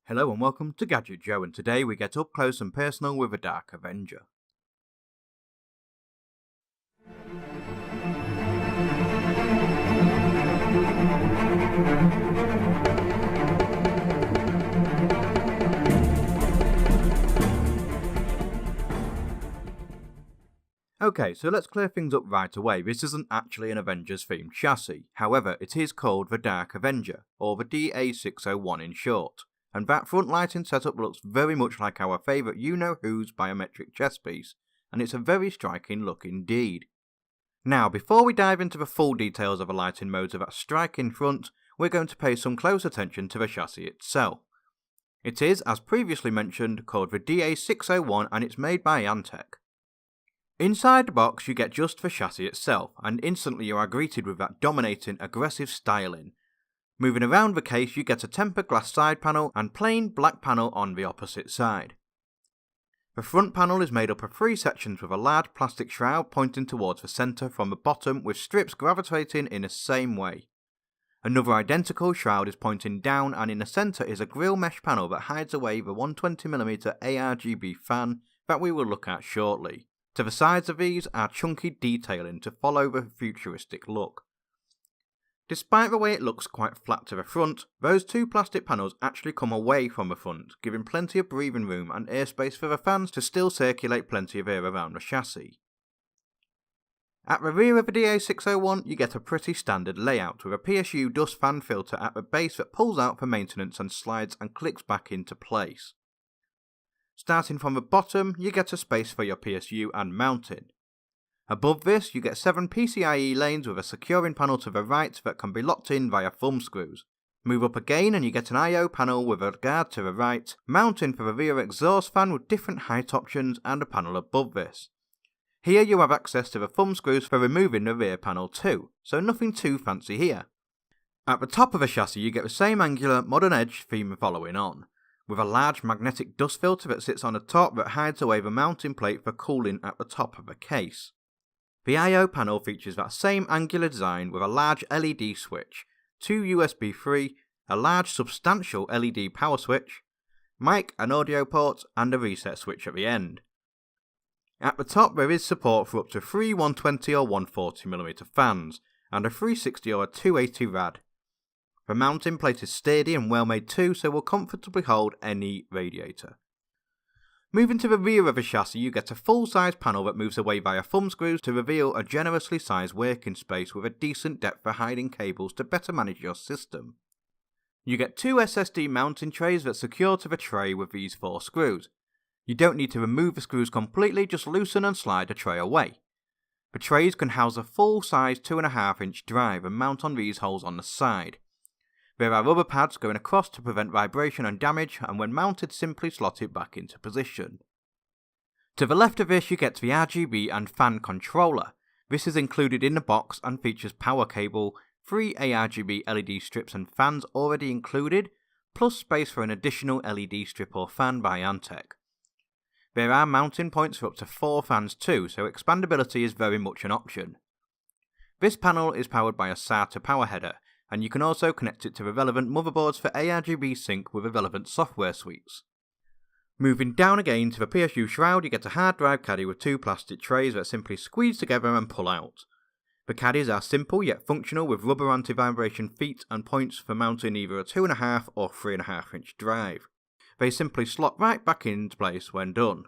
Hello and welcome to Gadget Joe, and today we get up close and personal with a Dark Avenger. Okay, so let's clear things up right away. This isn't actually an Avengers themed chassis, however it is called the Dark Avenger, or the DA601 in short. And that front lighting setup looks very much like our favourite you-know-who's biometric chess piece, and it's a very striking look indeed. Now, before we dive into the full details of the lighting modes of that striking front, we're going to pay some close attention to the chassis itself. It is, as previously mentioned, called the DA601 and it's made by Antec. Inside the box you get just the chassis itself, and instantly you are greeted with that dominating, aggressive styling. Moving around the case you get a tempered glass side panel and plain black panel on the opposite side. The front panel is made up of 3 sections with a large plastic shroud pointing towards the centre from the bottom with strips gravitating in the same way. Another identical shroud is pointing down, and in the centre is a grille mesh panel that hides away the 120mm Rgb fan that we will look at shortly. To the sides of these are chunky detailing to follow the futuristic look. Despite the way it looks quite flat to the front, those 2 plastic panels actually come away from the front, giving plenty of breathing room and airspace for the fans to still circulate plenty of air around the chassis. At the rear of the DA601 you get a pretty standard layout with a PSU dust fan filter at the base that pulls out for maintenance and slides and clicks back into place. Starting from the bottom you get a space for your PSU and mounting. Above this, you get 7 PCIe lanes with a securing panel to the right that can be locked in via thumb screws. Move up again and you get an I/O panel with a guard to the right, mounting for the rear exhaust fan with different height options and a panel above this. Here you have access to the thumb screws for removing the rear panel too, so nothing too fancy here. At the top of the chassis you get the same angular modern edge theme following on, with a large magnetic dust filter that sits on the top that hides away the mounting plate for cooling at the top of the case. The I/O panel features that same angular design with a large LED switch, 2 USB 3, a large substantial LED power switch, mic and audio ports, and a reset switch at the end. At the top there is support for up to 3 120 or 140mm fans, and a 360 or a 280 rad. The mounting plate is sturdy and well made too, so will comfortably hold any radiator. Moving to the rear of the chassis you get a full-size panel that moves away via thumb screws to reveal a generously sized working space with a decent depth for hiding cables to better manage your system. You get 2 Ssd mounting trays that secure to the tray with these 4 screws. You don't need to remove the screws completely, just loosen and slide the tray away. The trays can house a full-size 2.5-inch drive and mount on these holes on the side. There are rubber pads going across to prevent vibration and damage, and when mounted simply slot it back into position. To the left of this you get the Rgb and Fan Controller. This is included in the box and features power cable, 3 ARGB LED strips and fans already included, plus space for an additional LED strip or fan by Antec. There are mounting points for up to 4 fans too, so expandability is very much an option. This panel is powered by a SATA power header, and you can also connect it to the relevant motherboards for ARGB sync with the relevant software suites. Moving down again to the Psu Shroud you get a hard drive caddy with 2 plastic trays that simply squeeze together and pull out. The caddies are simple yet functional with rubber anti-vibration feet and points for mounting either a 2.5 or 3.5-inch drive. They simply slot right back into place when done.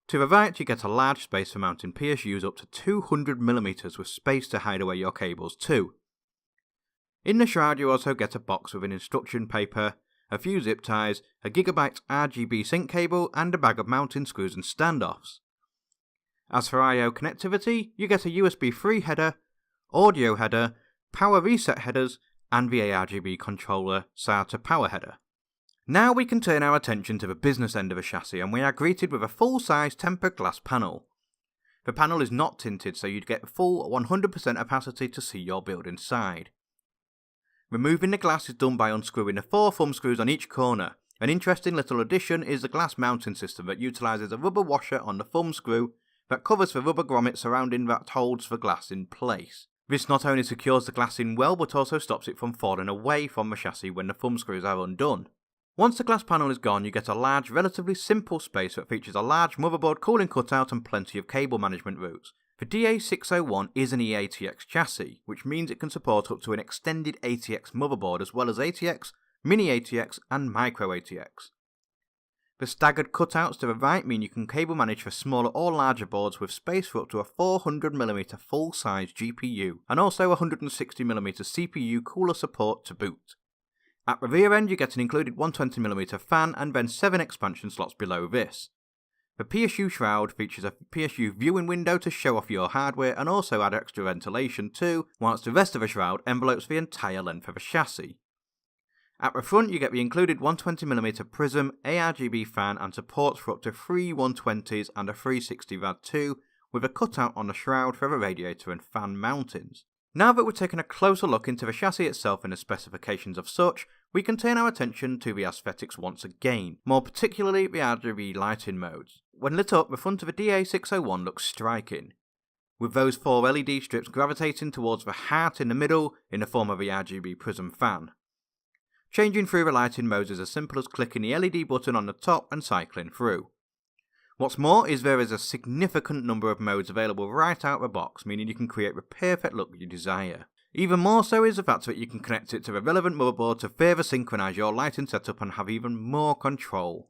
To the right you get a large space for mounting PSUs up to 200mm with space to hide away your cables too. In the shroud you also get a box with an instruction paper, a few zip ties, a GB RGB sync cable and a bag of mounting screws and standoffs. As for I/O connectivity, you get a USB 3 header, audio header, power reset headers and the Rgb controller SATA power header. Now we can turn our attention to the business end of the chassis and we are greeted with a full-size tempered glass panel. The panel is not tinted so you'd get full 100% opacity to see your build inside. Removing the glass is done by unscrewing the 4 thumb screws on each corner. An interesting little addition is the glass mounting system that utilises a rubber washer on the thumb screw that covers the rubber grommet surrounding that holds the glass in place. This not only secures the glass in well but also stops it from falling away from the chassis when the thumb screws are undone. Once the glass panel is gone, you get a large, relatively simple space that features a large motherboard cooling cutout and plenty of cable management routes. The DA601 is an E-ATX chassis, which means it can support up to an extended ATX motherboard as well as ATX, mini ATX and micro ATX. The staggered cutouts to the right mean you can cable manage for smaller or larger boards with space for up to a 400mm full-size GPU and also 160mm CPU cooler support to boot. At the rear end you get an included 120mm fan and then 7 expansion slots below this. The Psu Shroud features a Psu viewing window to show off your hardware and also add extra ventilation too, whilst the rest of the shroud envelopes the entire length of the chassis. At the front you get the included 120mm prism, Rgb fan and supports for up to 3 120s and a 360 Rad2 with a cutout on the shroud for the radiator and fan mountings. Now that we've taken a closer look into the chassis itself and the specifications of such, we can turn our attention to the aesthetics once again, more particularly the RGB lighting modes. When lit up, the front of the DA601 looks striking, with those 4 LED strips gravitating towards the heart in the middle in the form of the RGB prism fan. Changing through the lighting modes is as simple as clicking the LED button on the top and cycling through. What's more is there is a significant number of modes available right out of the box, meaning you can create the perfect look you desire. Even more so is the fact that you can connect it to the relevant motherboard to further synchronise your lighting setup and have even more control.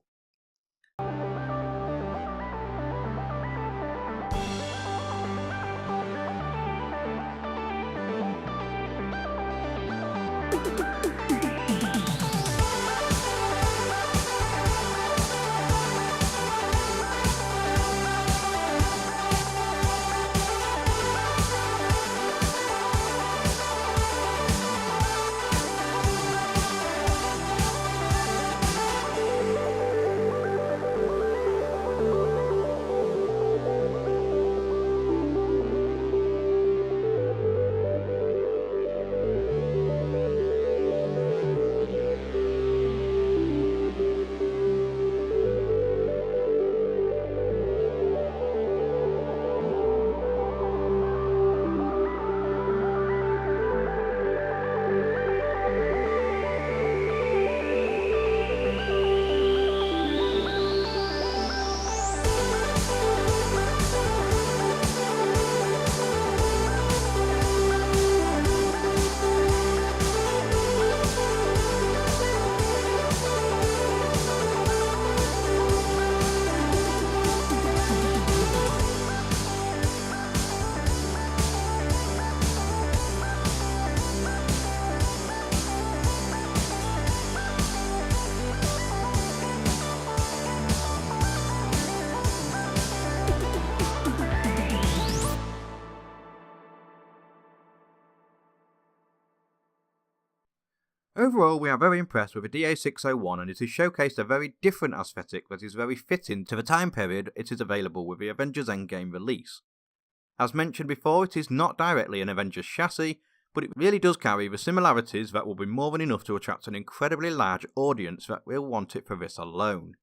Overall, we are very impressed with the DA601 and it has showcased a very different aesthetic that is very fitting to the time period it is available with the Avengers Endgame release. As mentioned before, it is not directly an Avengers chassis, but it really does carry the similarities that will be more than enough to attract an incredibly large audience that will want it for this alone.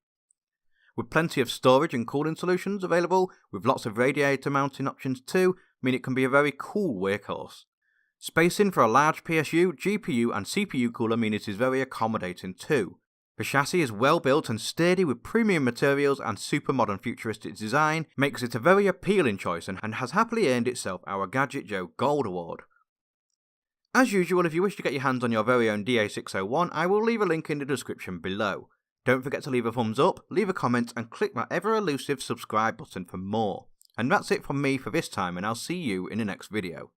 With plenty of storage and cooling solutions available, with lots of radiator mounting options too, mean it can be a very cool workhorse. Spacing for a large PSU, GPU and CPU cooler mean it is very accommodating too. The chassis is well built and sturdy with premium materials and super modern futuristic design, makes it a very appealing choice and has happily earned itself our Gadget Joe Gold Award. As usual, if you wish to get your hands on your very own DA601, I will leave a link in the description below. Don't forget to leave a thumbs up, leave a comment and click that ever elusive subscribe button for more. And that's it from me for this time and I'll see you in the next video.